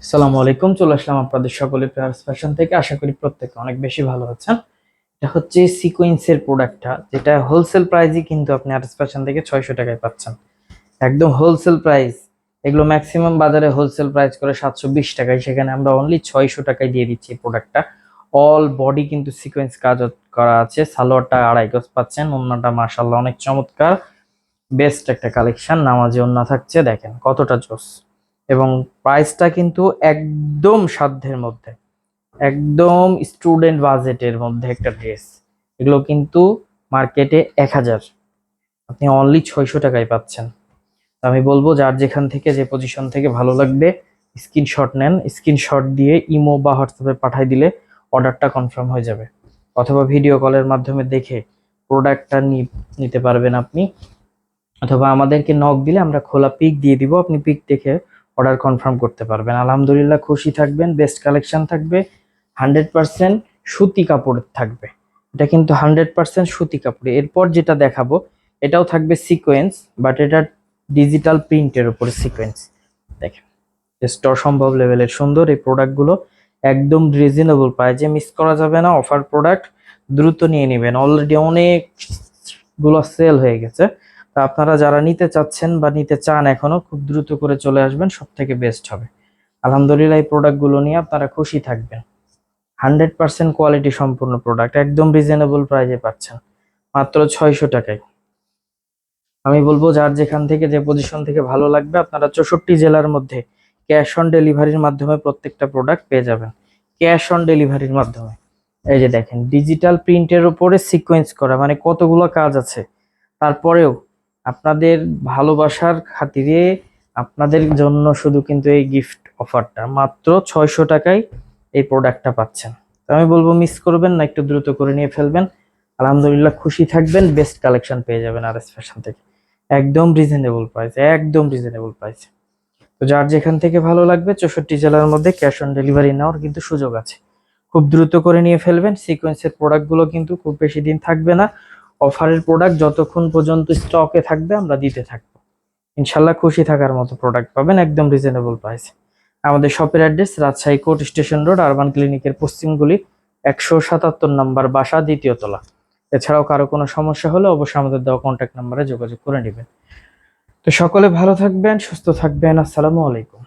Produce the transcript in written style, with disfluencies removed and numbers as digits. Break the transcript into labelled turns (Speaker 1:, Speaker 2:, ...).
Speaker 1: আসসালামু আলাইকুম, চলে আসলাম আপনাদের সকলের প্রেয়ার্স ফ্যাশন থেকে। আশা করি প্রত্যেকে অনেক বেশি ভালো আছেন। এটা হচ্ছে সিকোয়েন্সের প্রোডাক্টটা, যেটা হোলসেল প্রাইসই কিন্তু আপনি আরএস ফ্যাশন থেকে 600 টাকায় পাচ্ছেন। একদম হোলসেল প্রাইস। এগুলো ম্যাক্সিমাম বাজারে হোলসেল প্রাইস করে 720 টাকায়, সেখানে আমরা অনলি 600 টাকায় দিয়ে দিচ্ছি এই প্রোডাক্টটা। অল বডি কিন্তু সিকোয়েন্স কাজ করা আছে। সালোয়ারটা 2.5 গজ পাচ্ছেন, ওন্নাটা মাশাআল্লাহ অনেক চমৎকার, বেস্ট একটা কালেকশন। নামাজি ওন্না থাকছে, দেখেন কতটা জোস। এবং প্রাইসটা কিন্তু একদম সাধ্যের মধ্যে, একদম স্টুডেন্ট বাজেটের মধ্যে একটা ড্রেস। এগুলো কিন্তু মার্কেটে 1000, আপনি অনলি 600 টাকায় পাচ্ছেন। তো আমি বলবো, যার যেখান থেকে যে পজিশন থেকে ভালো লাগবে স্ক্রিনশট নেন, স্ক্রিনশট দিয়ে ইমো বা হোয়াটসঅ্যাপে পাঠিয়ে দিলে অর্ডারটা কনফার্ম হয়ে যাবে। অথবা ভিডিও কলের মাধ্যমে দেখে প্রোডাক্টটা নিতে পারবেন আপনি। অথবা আমাদেরকে নক দিলে আমরা খোলা পিক দিয়ে দিব, আপনি পিক দেখে অর্ডার কনফার্ম করতে পারবেন। আলহামদুলিল্লাহ, খুশি থাকবেন। বেস্ট কালেকশন থাকবে, 100% সুতি কাপড় থাকবে। এটা কিন্তু 100% সুতি কাপড়। এরপর যেটা দেখাবো এটাও থাকবে সিকোয়েন্স, বাট এটা ডিজিটাল প্রিন্টের উপরে সিকোয়েন্স। দেখেন জাস্ট অসম্ভব লেভেলের সুন্দর এই প্রোডাক্টগুলো, একদম রিজনেবল প্রাইসে, মিস করা যাবে না। অফার প্রোডাক্ট, দ্রুত নিয়ে নেবেন। অলরেডি অনেকগুলো সেল হয়ে গেছে। তা আপনারা যারা নিতে চাচ্ছেন বা নিতে চান এখনো, খুব দ্রুত করে চলে আসবেন, সব থেকে বেস্ট হবে। আলহামদুলিল্লাহ, এই প্রোডাক্টগুলো নিয়ে আপনারা খুশি থাকবেন। 100% কোয়ালিটি সম্পূর্ণ প্রোডাক্ট, একদম রিজনেবল প্রাইসে পাচ্ছেন, মাত্র 600 টাকায়। আমি বলবো, যার যেখান থেকে যে পজিশন থেকে ভালো লাগবে, আপনারা 64 জেলার মধ্যে ক্যাশ অন ডেলিভারির মাধ্যমে প্রত্যেকটা প্রোডাক্ট পেয়ে যাবেন। ক্যাশ অন ডেলিভারির মাধ্যমে। এই যে দেখেন, ডিজিটাল প্রিন্টের উপরে সিকোয়েন্স করা, মানে কতগুলো কাজ আছে। তারপরেও আপনাদের ভালোবাসার খাতিরে আপনাদের জন্য শুধু কিন্তু এই গিফট অফারটা, মাত্র 600 টাকায় এই প্রোডাক্টটা পাচ্ছেন। তো আমি বলবো, মিস করবেন না, একটু দ্রুত করে নিয়ে ফেলবেন। আলহামদুলিল্লাহ, খুশি থাকবেন। বেস্ট কালেকশন পেয়ে যাবেন আরএস ফ্যাশন থেকে, একদম রিজনেবল প্রাইস, একদম রিজনেবল প্রাইস। তো যার যেখান থেকে ভালো লাগবে, 64 জেলার মধ্যে ক্যাশ অন ডেলিভারি নেওয়ার কিন্তু সুযোগ আছে। খুব দ্রুত করে নিয়ে ফেলবেন। সিকোয়েন্সের প্রোডাক্টগুলো কিন্তু খুব বেশি দিন থাকবে না। অফারের প্রোডাক্ট যতক্ষণ পর্যন্ত স্টকে থাকবে আমরা দিতে থাকবো। ইনশাল্লাহ, খুশি থাকার মতো প্রোডাক্ট পাবেন একদম রিজনেবল প্রাইসে। আমাদের শপের address Rajshahi court station road, urban ক্লিনিকের পশ্চিমগুলি, 177 নম্বর বাসা, 2য় তলা। এছাড়াও কারো কোনো সমস্যা হলে অবশ্যই আমাদের দেওয়া কন্ট্যাক্ট নাম্বারে যোগাযোগ করে নেবেন। তো সকলে ভালো থাকবেন, সুস্থ থাকবেন। আসসালামু আলাইকুম।